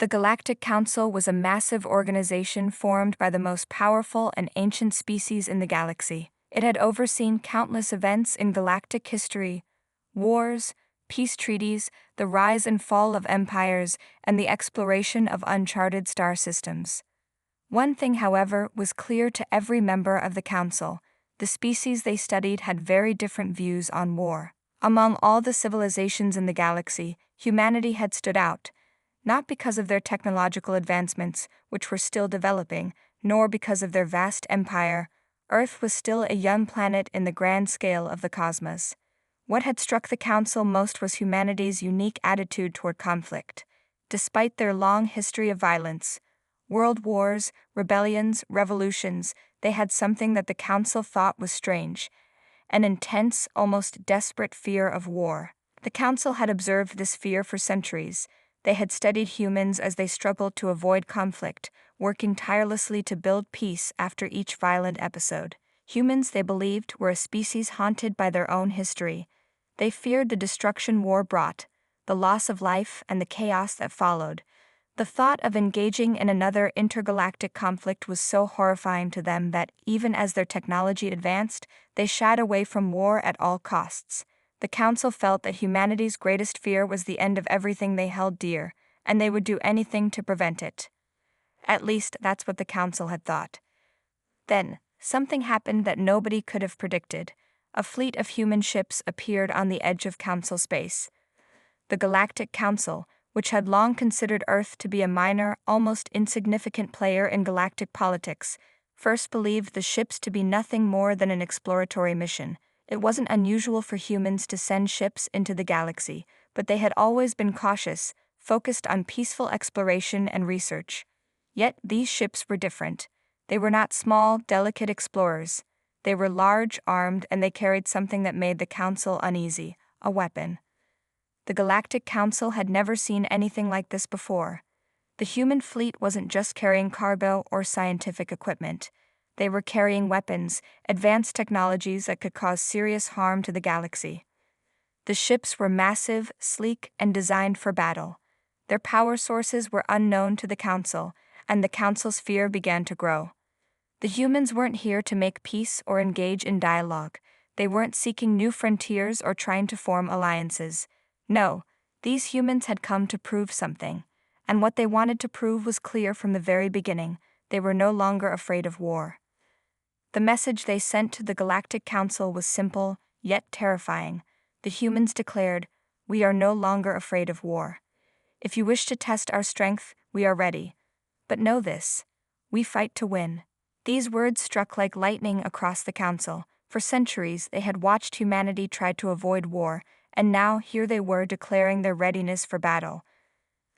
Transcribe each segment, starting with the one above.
The Galactic Council was a massive organization formed by the most powerful and ancient species in the galaxy. It had overseen countless events in galactic history: wars, peace treaties, the rise and fall of empires, and the exploration of uncharted star systems. One thing, however, was clear to every member of the Council: the species they studied had very different views on war. Among all the civilizations in the galaxy, humanity had stood out, not because of their technological advancements, which were still developing, nor because of their vast empire. Earth was still a young planet in the grand scale of the cosmos. What had struck the Council most was humanity's unique attitude toward conflict. Despite their long history of violence, world wars, rebellions, revolutions, they had something that the Council thought was strange: an intense, almost desperate fear of war. The Council had observed this fear for centuries. They had studied humans as they struggled to avoid conflict, working tirelessly to build peace after each violent episode. Humans, they believed, were a species haunted by their own history. They feared the destruction war brought, the loss of life, and the chaos that followed. The thought of engaging in another intergalactic conflict was so horrifying to them that, even as their technology advanced, they shied away from war at all costs. The Council felt that humanity's greatest fear was the end of everything they held dear, and they would do anything to prevent it. At least, that's what the Council had thought. Then, something happened that nobody could have predicted. A fleet of human ships appeared on the edge of Council space. The Galactic Council, which had long considered Earth to be a minor, almost insignificant player in galactic politics, first believed the ships to be nothing more than an exploratory mission. It wasn't unusual for humans to send ships into the galaxy, but they had always been cautious, focused on peaceful exploration and research. Yet these ships were different. They were not small, delicate explorers. They were large, armed, and they carried something that made the Council uneasy: a weapon. The Galactic Council had never seen anything like this before. The human fleet wasn't just carrying cargo or scientific equipment. They were carrying weapons, advanced technologies that could cause serious harm to the galaxy. The ships were massive, sleek, and designed for battle. Their power sources were unknown to the Council, and the Council's fear began to grow. The humans weren't here to make peace or engage in dialogue. They weren't seeking new frontiers or trying to form alliances. No, these humans had come to prove something. And what they wanted to prove was clear from the very beginning: they were no longer afraid of war. The message they sent to the Galactic Council was simple, yet terrifying. The humans declared, "We are no longer afraid of war. If you wish to test our strength, we are ready. But know this: we fight to win." These words struck like lightning across the Council. For centuries, they had watched humanity try to avoid war, and now here they were declaring their readiness for battle.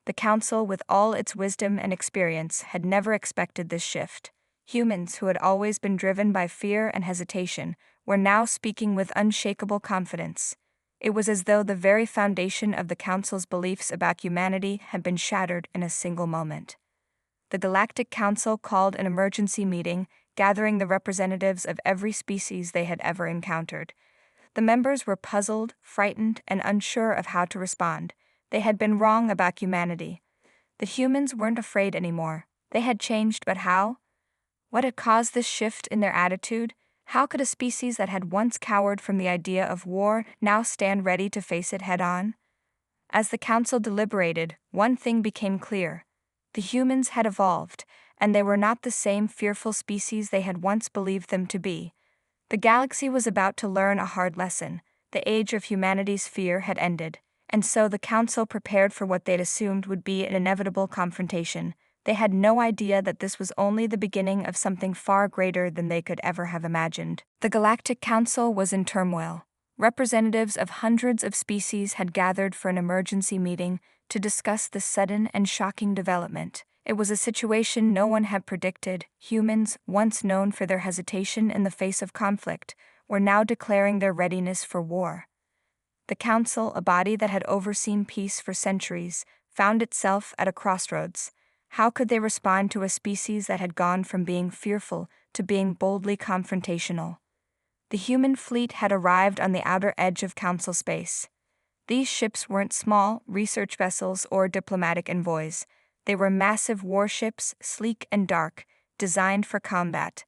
The Council, with all its wisdom and experience, had never expected this shift. Humans, who had always been driven by fear and hesitation, were now speaking with unshakable confidence. It was as though the very foundation of the Council's beliefs about humanity had been shattered in a single moment. The Galactic Council called an emergency meeting, gathering the representatives of every species they had ever encountered. The members were puzzled, frightened, and unsure of how to respond. They had been wrong about humanity. The humans weren't afraid anymore. They had changed, but how? What had caused this shift in their attitude? How could a species that had once cowered from the idea of war now stand ready to face it head-on? As the Council deliberated, one thing became clear: the humans had evolved, and they were not the same fearful species they had once believed them to be. The galaxy was about to learn a hard lesson. The age of humanity's fear had ended, and so the Council prepared for what they'd assumed would be an inevitable confrontation. They had no idea that this was only the beginning of something far greater than they could ever have imagined. The Galactic Council was in turmoil. Representatives of hundreds of species had gathered for an emergency meeting to discuss this sudden and shocking development. It was a situation no one had predicted. Humans, once known for their hesitation in the face of conflict, were now declaring their readiness for war. The Council, a body that had overseen peace for centuries, found itself at a crossroads. How could they respond to a species that had gone from being fearful to being boldly confrontational? The human fleet had arrived on the outer edge of Council space. These ships weren't small research vessels or diplomatic envoys. They were massive warships, sleek and dark, designed for combat.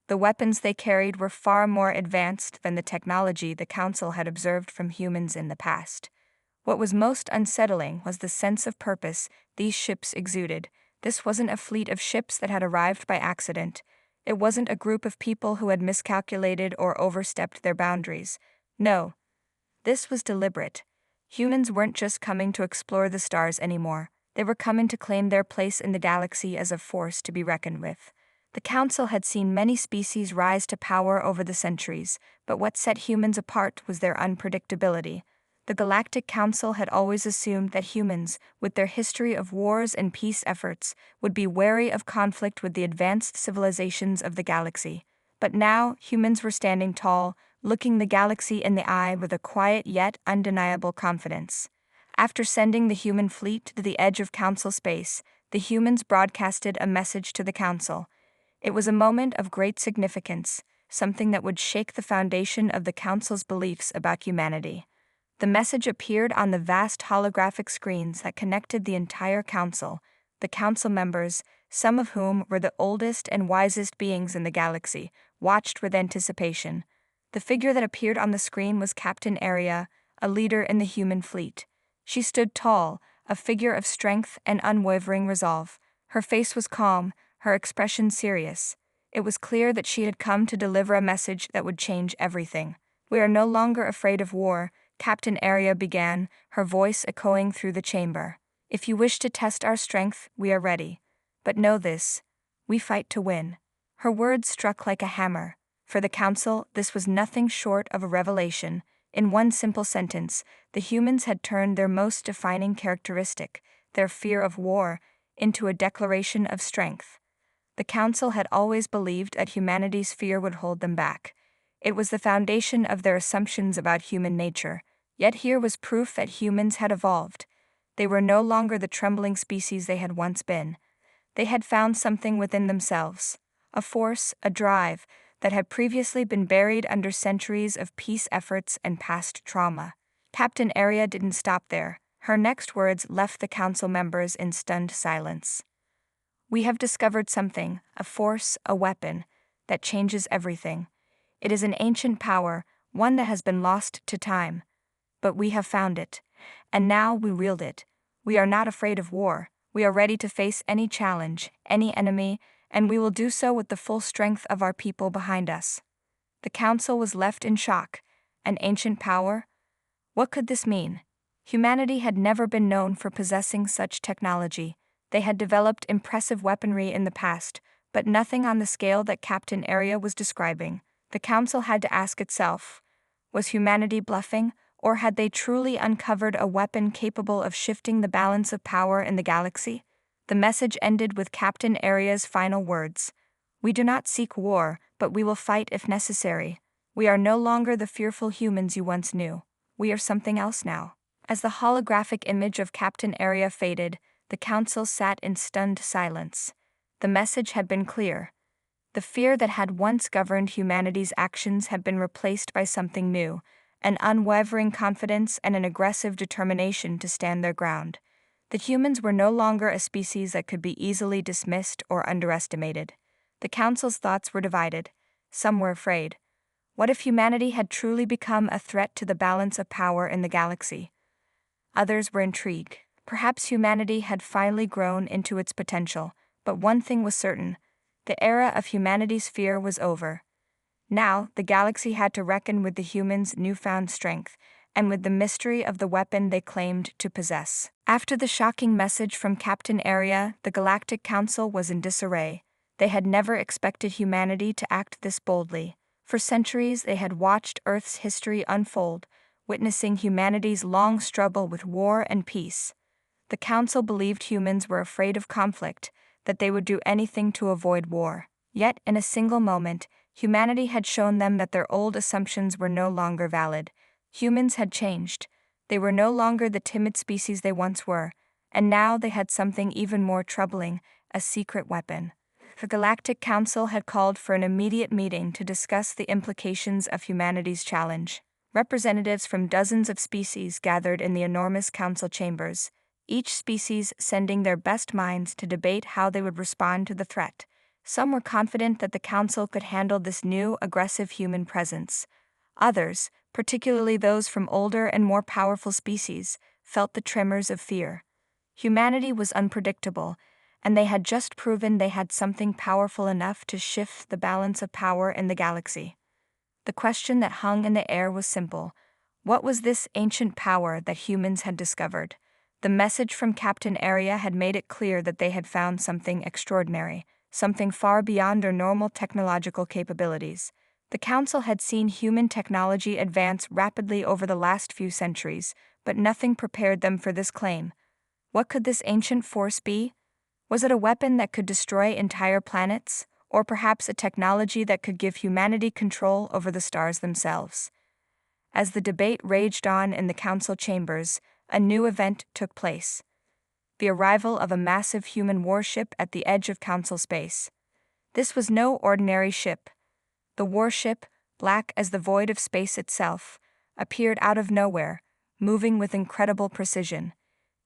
The weapons they carried were far more advanced than the technology the Council had observed from humans in the past. What was most unsettling was the sense of purpose these ships exuded. This wasn't a fleet of ships that had arrived by accident. It wasn't a group of people who had miscalculated or overstepped their boundaries. No, this was deliberate. Humans weren't just coming to explore the stars anymore. They were coming to claim their place in the galaxy as a force to be reckoned with. The Council had seen many species rise to power over the centuries, but what set humans apart was their unpredictability. The Galactic Council had always assumed that humans, with their history of wars and peace efforts, would be wary of conflict with the advanced civilizations of the galaxy. But now, humans were standing tall, looking the galaxy in the eye with a quiet yet undeniable confidence. After sending the human fleet to the edge of Council space, the humans broadcasted a message to the Council. It was a moment of great significance, something that would shake the foundation of the Council's beliefs about humanity. The message appeared on the vast holographic screens that connected the entire Council. The Council members, some of whom were the oldest and wisest beings in the galaxy, watched with anticipation. The figure that appeared on the screen was Captain Aria, a leader in the human fleet. She stood tall, a figure of strength and unwavering resolve. Her face was calm, her expression serious. It was clear that she had come to deliver a message that would change everything. "We are no longer afraid of war," Captain Aria began, her voice echoing through the chamber. "If you wish to test our strength, we are ready. But know this, we fight to win." Her words struck like a hammer. For the Council, this was nothing short of a revelation. In one simple sentence, the humans had turned their most defining characteristic, their fear of war, into a declaration of strength. The Council had always believed that humanity's fear would hold them back. It was the foundation of their assumptions about human nature. Yet here was proof that humans had evolved. They were no longer the trembling species they had once been. They had found something within themselves, a force, a drive, that had previously been buried under centuries of peace efforts and past trauma. Captain Aria didn't stop there. Her next words left the Council members in stunned silence. "We have discovered something, a force, a weapon, that changes everything. It is an ancient power, one that has been lost to time. But we have found it, and now we wield it. We are not afraid of war. We are ready to face any challenge, any enemy, and we will do so with the full strength of our people behind us." The Council was left in shock. An ancient power? What could this mean? Humanity had never been known for possessing such technology. They had developed impressive weaponry in the past, but nothing on the scale that Captain Aria was describing. The Council had to ask itself, was humanity bluffing, or had they truly uncovered a weapon capable of shifting the balance of power in the galaxy? The message ended with Captain Aria's final words. "We do not seek war, but we will fight if necessary. We are no longer the fearful humans you once knew. We are something else now." As the holographic image of Captain Aria faded, the Council sat in stunned silence. The message had been clear. The fear that had once governed humanity's actions had been replaced by something new, an unwavering confidence and an aggressive determination to stand their ground. The humans were no longer a species that could be easily dismissed or underestimated. The Council's thoughts were divided. Some were afraid. What if humanity had truly become a threat to the balance of power in the galaxy? Others were intrigued. Perhaps humanity had finally grown into its potential, but one thing was certain. The era of humanity's fear was over. Now, the galaxy had to reckon with the humans' newfound strength, and with the mystery of the weapon they claimed to possess. After the shocking message from Captain Aria, the Galactic Council was in disarray. They had never expected humanity to act this boldly. For centuries, they had watched Earth's history unfold, witnessing humanity's long struggle with war and peace. The Council believed humans were afraid of conflict, that they would do anything to avoid war. Yet, in a single moment, humanity had shown them that their old assumptions were no longer valid. Humans had changed. They were no longer the timid species they once were, and now they had something even more troubling, a secret weapon. The Galactic Council had called for an immediate meeting to discuss the implications of humanity's challenge. Representatives from dozens of species gathered in the enormous council chambers. each species sending their best minds to debate how they would respond to the threat. Some were confident that the council could handle this new, aggressive human presence. Others, particularly those from older and more powerful species, felt the tremors of fear. Humanity was unpredictable, and they had just proven they had something powerful enough to shift the balance of power in the galaxy. The question that hung in the air was simple. What was this ancient power that humans had discovered? The message from Captain Arya had made it clear that they had found something extraordinary, something far beyond their normal technological capabilities. The Council had seen human technology advance rapidly over the last few centuries, but nothing prepared them for this claim. What could this ancient force be? Was it a weapon that could destroy entire planets, or perhaps a technology that could give humanity control over the stars themselves? As the debate raged on in the council chambers, a new event took place. The arrival of a massive human warship at the edge of council space. This was no ordinary ship. The warship, black as the void of space itself, appeared out of nowhere, moving with incredible precision.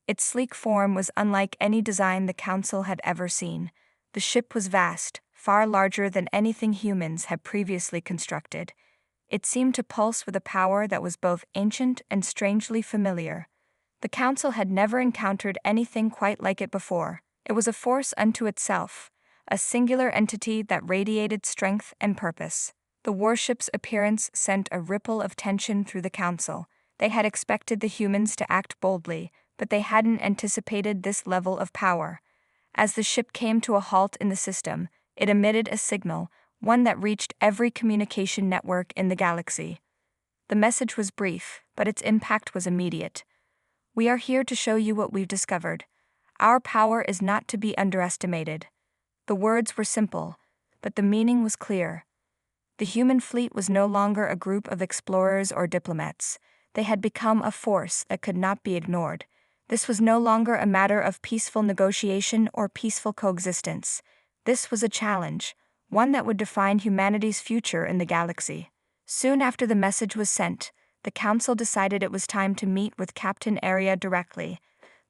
Its sleek form was unlike any design the council had ever seen. The ship was vast, far larger than anything humans had previously constructed. It seemed to pulse with a power that was both ancient and strangely familiar. The council had never encountered anything quite like it before. It was a force unto itself, a singular entity that radiated strength and purpose. The warship's appearance sent a ripple of tension through the council. They had expected the humans to act boldly, but they hadn't anticipated this level of power. As the ship came to a halt in the system, it emitted a signal, one that reached every communication network in the galaxy. The message was brief, but its impact was immediate. We are here to show you what we've discovered. Our power is not to be underestimated. The words were simple, but the meaning was clear. The human fleet was no longer a group of explorers or diplomats. They had become a force that could not be ignored. This was no longer a matter of peaceful negotiation or peaceful coexistence. This was a challenge, one that would define humanity's future in the galaxy. Soon after the message was sent, the Council decided it was time to meet with Captain Arya directly.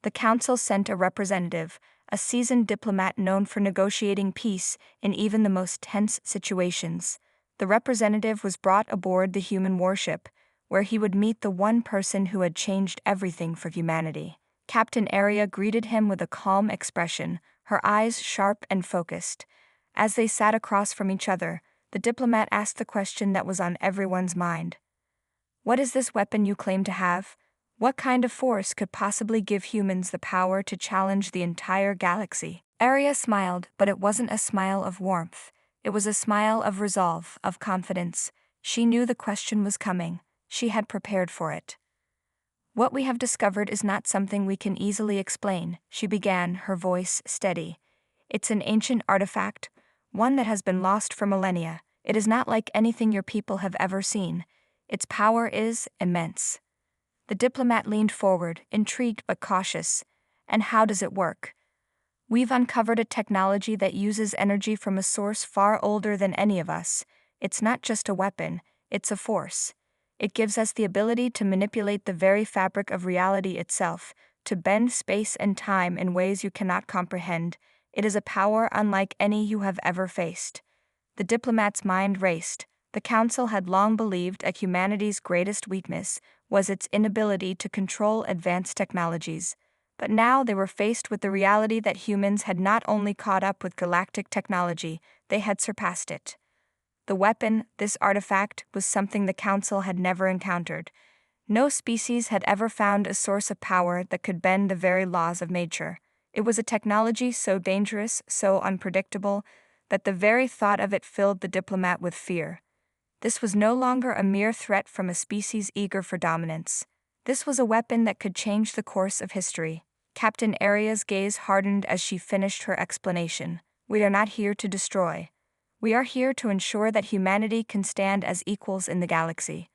The Council sent a representative, a seasoned diplomat known for negotiating peace in even the most tense situations. The representative was brought aboard the human warship, where he would meet the one person who had changed everything for humanity. Captain Arya greeted him with a calm expression, her eyes sharp and focused. As they sat across from each other, the diplomat asked the question that was on everyone's mind. What is this weapon you claim to have? What kind of force could possibly give humans the power to challenge the entire galaxy? Arya smiled, but it wasn't a smile of warmth. It was a smile of resolve, of confidence. She knew the question was coming. She had prepared for it. What we have discovered is not something we can easily explain, she began, her voice steady. It's an ancient artifact, one that has been lost for millennia. It is not like anything your people have ever seen. Its power is immense. The diplomat leaned forward, intrigued but cautious. And how does it work? We've uncovered a technology that uses energy from a source far older than any of us. It's not just a weapon, it's a force. It gives us the ability to manipulate the very fabric of reality itself, to bend space and time in ways you cannot comprehend. It is a power unlike any you have ever faced. The diplomat's mind raced. The Council had long believed that humanity's greatest weakness was its inability to control advanced technologies. But now they were faced with the reality that humans had not only caught up with galactic technology, they had surpassed it. The weapon, this artifact, was something the Council had never encountered. No species had ever found a source of power that could bend the very laws of nature. It was a technology so dangerous, so unpredictable, that the very thought of it filled the diplomat with fear. This was no longer a mere threat from a species eager for dominance. This was a weapon that could change the course of history. Captain Arya's gaze hardened as she finished her explanation. We are not here to destroy. We are here to ensure that humanity can stand as equals in the galaxy.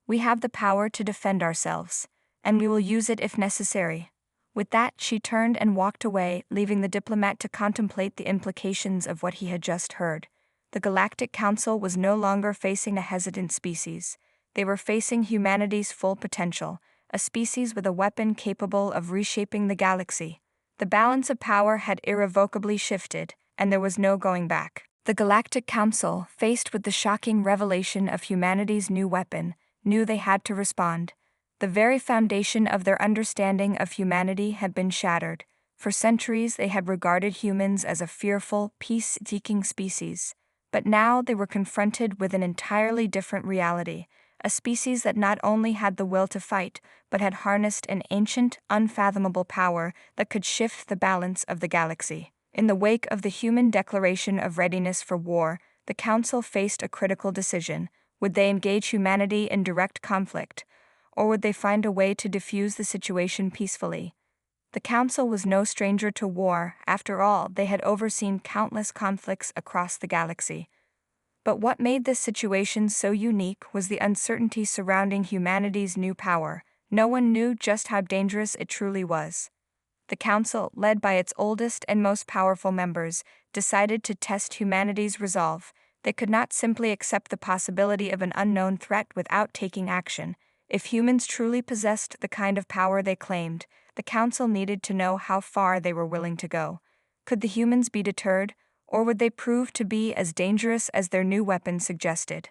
We have the power to defend ourselves, and we will use it if necessary. With that, she turned and walked away, leaving the diplomat to contemplate the implications of what he had just heard. The Galactic Council was no longer facing a hesitant species. They were facing humanity's full potential, a species with a weapon capable of reshaping the galaxy. The balance of power had irrevocably shifted, and there was no going back. The Galactic Council, faced with the shocking revelation of humanity's new weapon, knew they had to respond. The very foundation of their understanding of humanity had been shattered. For centuries they had regarded humans as a fearful, peace-seeking species. But now they were confronted with an entirely different reality, a species that not only had the will to fight, but had harnessed an ancient, unfathomable power that could shift the balance of the galaxy. In the wake of the human declaration of readiness for war, the Council faced a critical decision. Would they engage humanity in direct conflict, or would they find a way to defuse the situation peacefully? The Council was no stranger to war. After all, they had overseen countless conflicts across the galaxy. But what made this situation so unique was the uncertainty surrounding humanity's new power. No one knew just how dangerous it truly was. The Council, led by its oldest and most powerful members, decided to test humanity's resolve. They could not simply accept the possibility of an unknown threat without taking action. If humans truly possessed the kind of power they claimed, the Council needed to know how far they were willing to go. Could the humans be deterred, or would they prove to be as dangerous as their new weapon suggested?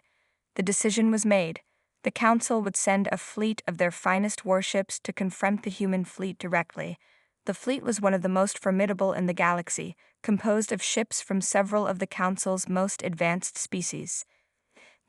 The decision was made. The Council would send a fleet of their finest warships to confront the human fleet directly. The fleet was one of the most formidable in the galaxy, composed of ships from several of the Council's most advanced species.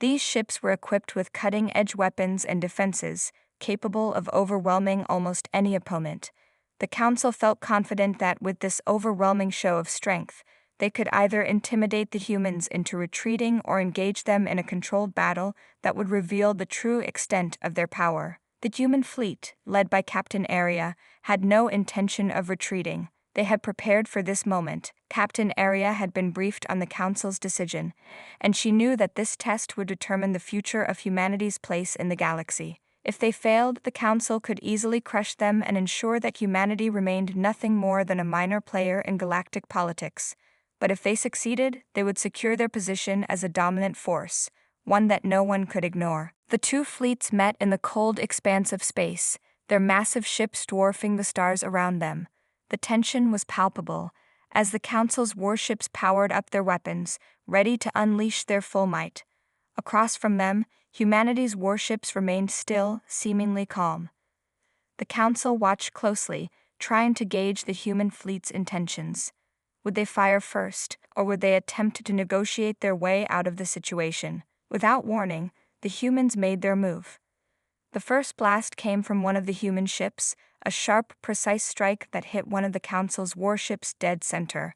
These ships were equipped with cutting-edge weapons and defenses, capable of overwhelming almost any opponent. The Council felt confident that with this overwhelming show of strength, they could either intimidate the humans into retreating or engage them in a controlled battle that would reveal the true extent of their power. The human fleet, led by Captain Aria, had no intention of retreating. They had prepared for this moment. Captain Aria had been briefed on the Council's decision, and she knew that this test would determine the future of humanity's place in the galaxy. If they failed, the Council could easily crush them and ensure that humanity remained nothing more than a minor player in galactic politics. But if they succeeded, they would secure their position as a dominant force, one that no one could ignore. The two fleets met in the cold expanse of space, their massive ships dwarfing the stars around them. The tension was palpable, as the Council's warships powered up their weapons, ready to unleash their full might. Across from them, humanity's warships remained still, seemingly calm. The Council watched closely, trying to gauge the human fleet's intentions. Would they fire first, or would they attempt to negotiate their way out of the situation? Without warning, the humans made their move. The first blast came from one of the human ships, a sharp, precise strike that hit one of the Council's warships dead center.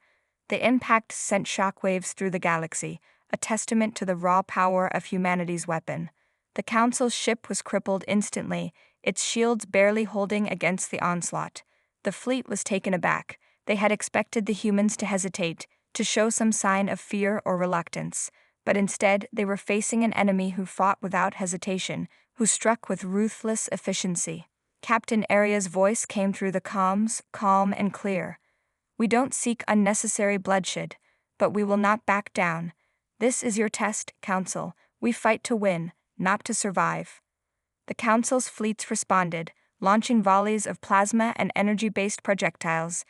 The impact sent shockwaves through the galaxy, a testament to the raw power of humanity's weapon. The Council's ship was crippled instantly, its shields barely holding against the onslaught. The fleet was taken aback. They had expected the humans to hesitate, to show some sign of fear or reluctance, but instead they were facing an enemy who fought without hesitation, who struck with ruthless efficiency. Captain Aria's voice came through the comms, calm and clear. "We don't seek unnecessary bloodshed, but we will not back down. This is your test, Council. We fight to win, not to survive." The Council's fleets responded, launching volleys of plasma and energy-based projectiles.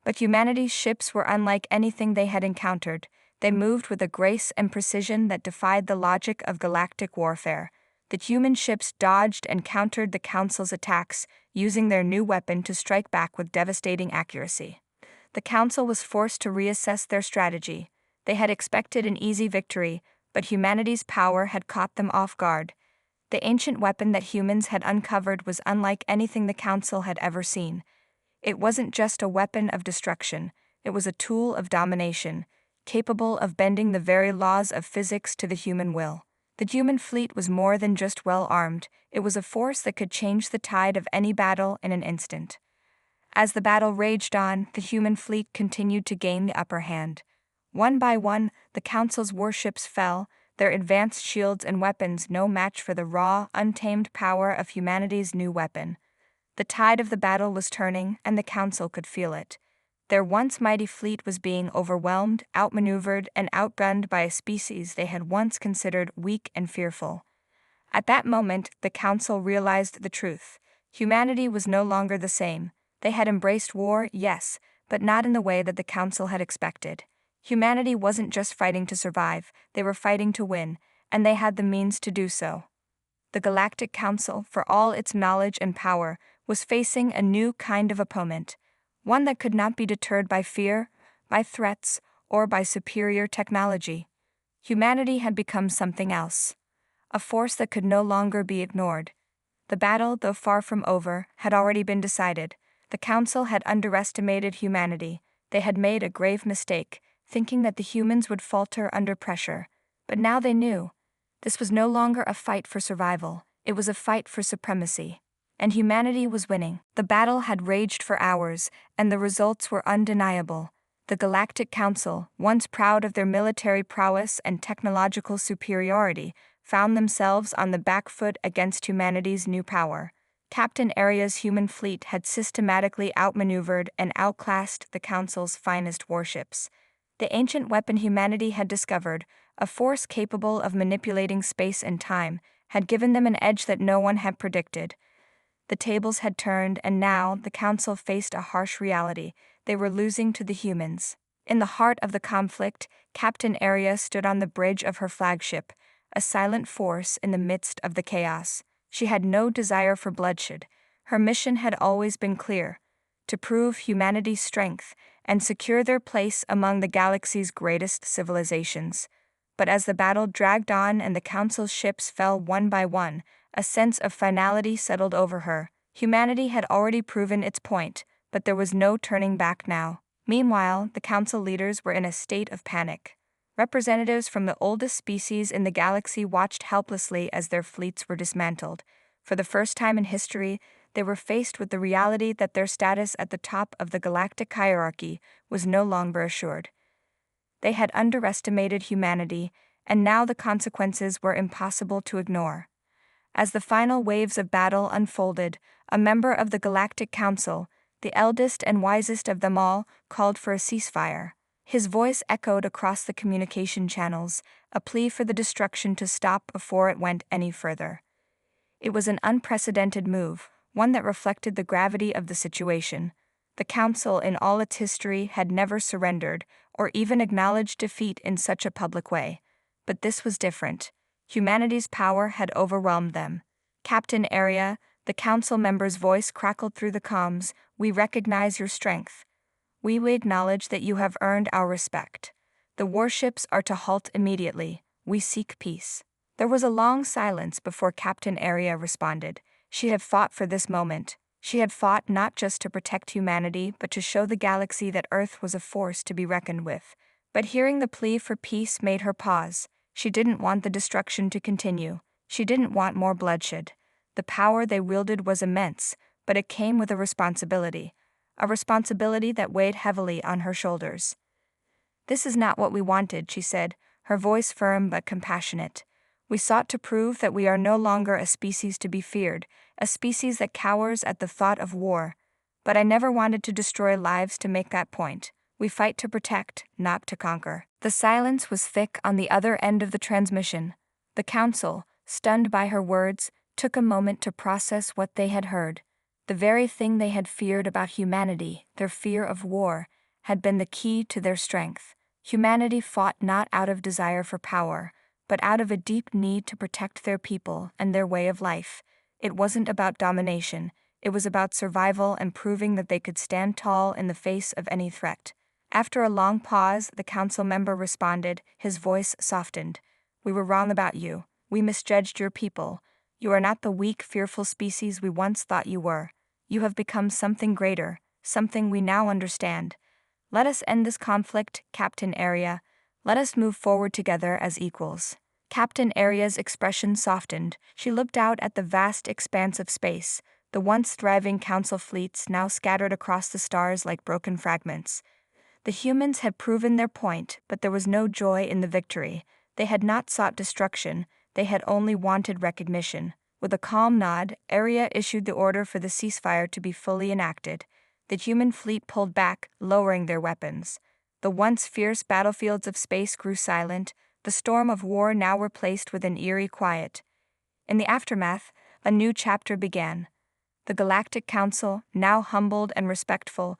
But humanity's ships were unlike anything they had encountered. They moved with a grace and precision that defied the logic of galactic warfare. The human ships dodged and countered the Council's attacks, using their new weapon to strike back with devastating accuracy. The Council was forced to reassess their strategy. They had expected an easy victory, but humanity's power had caught them off guard. The ancient weapon that humans had uncovered was unlike anything the Council had ever seen. It wasn't just a weapon of destruction, it was a tool of domination, capable of bending the very laws of physics to the human will. The human fleet was more than just well-armed, it was a force that could change the tide of any battle in an instant. As the battle raged on, the human fleet continued to gain the upper hand. One by one, the Council's warships fell, their advanced shields and weapons no match for the raw, untamed power of humanity's new weapon. The tide of the battle was turning, and the Council could feel it. Their once mighty fleet was being overwhelmed, outmaneuvered, and outgunned by a species they had once considered weak and fearful. At that moment, the Council realized the truth. Humanity was no longer the same. They had embraced war, yes, but not in the way that the Council had expected. Humanity wasn't just fighting to survive, they were fighting to win, and they had the means to do so. The Galactic Council, for all its knowledge and power, was facing a new kind of opponent, one that could not be deterred by fear, by threats, or by superior technology. Humanity had become something else, a force that could no longer be ignored. The battle, though far from over, had already been decided. The Council had underestimated humanity. They had made a grave mistake, thinking that the humans would falter under pressure. But now they knew. This was no longer a fight for survival, it was a fight for supremacy. And humanity was winning. The battle had raged for hours, and the results were undeniable. The Galactic Council, once proud of their military prowess and technological superiority, found themselves on the back foot against humanity's new power. Captain Aria's human fleet had systematically outmaneuvered and outclassed the Council's finest warships. The ancient weapon humanity had discovered, a force capable of manipulating space and time, had given them an edge that no one had predicted. The tables had turned, and now the Council faced a harsh reality. They were losing to the humans. In the heart of the conflict, Captain Aria stood on the bridge of her flagship, a silent force in the midst of the chaos. She had no desire for bloodshed. Her mission had always been clear: to prove humanity's strength and secure their place among the galaxy's greatest civilizations. But as the battle dragged on and the Council's ships fell one by one, a sense of finality settled over her. Humanity had already proven its point, but there was no turning back now. Meanwhile, the Council leaders were in a state of panic. Representatives from the oldest species in the galaxy watched helplessly as their fleets were dismantled. For the first time in history, they were faced with the reality that their status at the top of the galactic hierarchy was no longer assured. They had underestimated humanity, and now the consequences were impossible to ignore. As the final waves of battle unfolded, a member of the Galactic Council, the eldest and wisest of them all, called for a ceasefire. His voice echoed across the communication channels, a plea for the destruction to stop before it went any further. It was an unprecedented move, one that reflected the gravity of the situation. The Council, in all its history, had never surrendered, or even acknowledged defeat in such a public way. But this was different. Humanity's power had overwhelmed them. Captain Aria, the Council member's voice crackled through the comms, "We recognize your strength. We acknowledge that you have earned our respect. The warships are to halt immediately. We seek peace." There was a long silence before Captain Aria responded. She had fought for this moment. She had fought not just to protect humanity, but to show the galaxy that Earth was a force to be reckoned with. But hearing the plea for peace made her pause. She didn't want the destruction to continue. She didn't want more bloodshed. The power they wielded was immense, but it came with a responsibility that weighed heavily on her shoulders. "This is not what we wanted," she said, her voice firm but compassionate. "We sought to prove that we are no longer a species to be feared, a species that cowers at the thought of war. But I never wanted to destroy lives to make that point. We fight to protect, not to conquer." The silence was thick on the other end of the transmission. The Council, stunned by her words, took a moment to process what they had heard. The very thing they had feared about humanity, their fear of war, had been the key to their strength. Humanity fought not out of desire for power, but out of a deep need to protect their people and their way of life. It wasn't about domination, it was about survival and proving that they could stand tall in the face of any threat. After a long pause, the Council member responded, his voice softened. "We were wrong about you. We misjudged your people. You are not the weak, fearful species we once thought you were. You have become something greater, something we now understand. Let us end this conflict, Captain Aria. Let us move forward together as equals." Captain Aria's expression softened. She looked out at the vast expanse of space, the once thriving Council fleets now scattered across the stars like broken fragments. The humans had proven their point, but there was no joy in the victory. They had not sought destruction, they had only wanted recognition. With a calm nod, Aria issued the order for the ceasefire to be fully enacted. The human fleet pulled back, lowering their weapons. The once fierce battlefields of space grew silent, the storm of war now replaced with an eerie quiet. In the aftermath, a new chapter began. The Galactic Council, now humbled and respectful,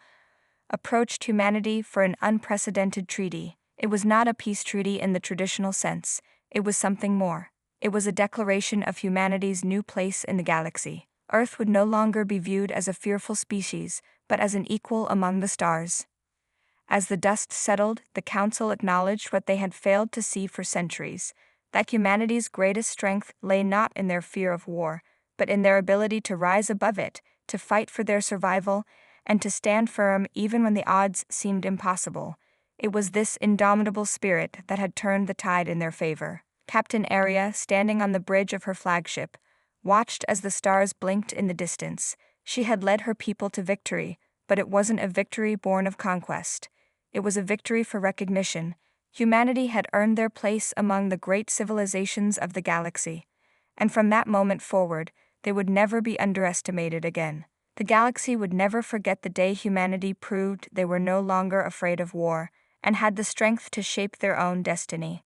approached humanity for an unprecedented treaty. It was not a peace treaty in the traditional sense. It was something more. It was a declaration of humanity's new place in the galaxy. Earth would no longer be viewed as a fearful species, but as an equal among the stars. As the dust settled, the Council acknowledged what they had failed to see for centuries, that humanity's greatest strength lay not in their fear of war, but in their ability to rise above it, to fight for their survival, and to stand firm even when the odds seemed impossible. It was this indomitable spirit that had turned the tide in their favor. Captain Aria, standing on the bridge of her flagship, watched as the stars blinked in the distance. She had led her people to victory, but it wasn't a victory born of conquest. It was a victory for recognition. Humanity had earned their place among the great civilizations of the galaxy, and from that moment forward, they would never be underestimated again. The galaxy would never forget the day humanity proved they were no longer afraid of war, and had the strength to shape their own destiny.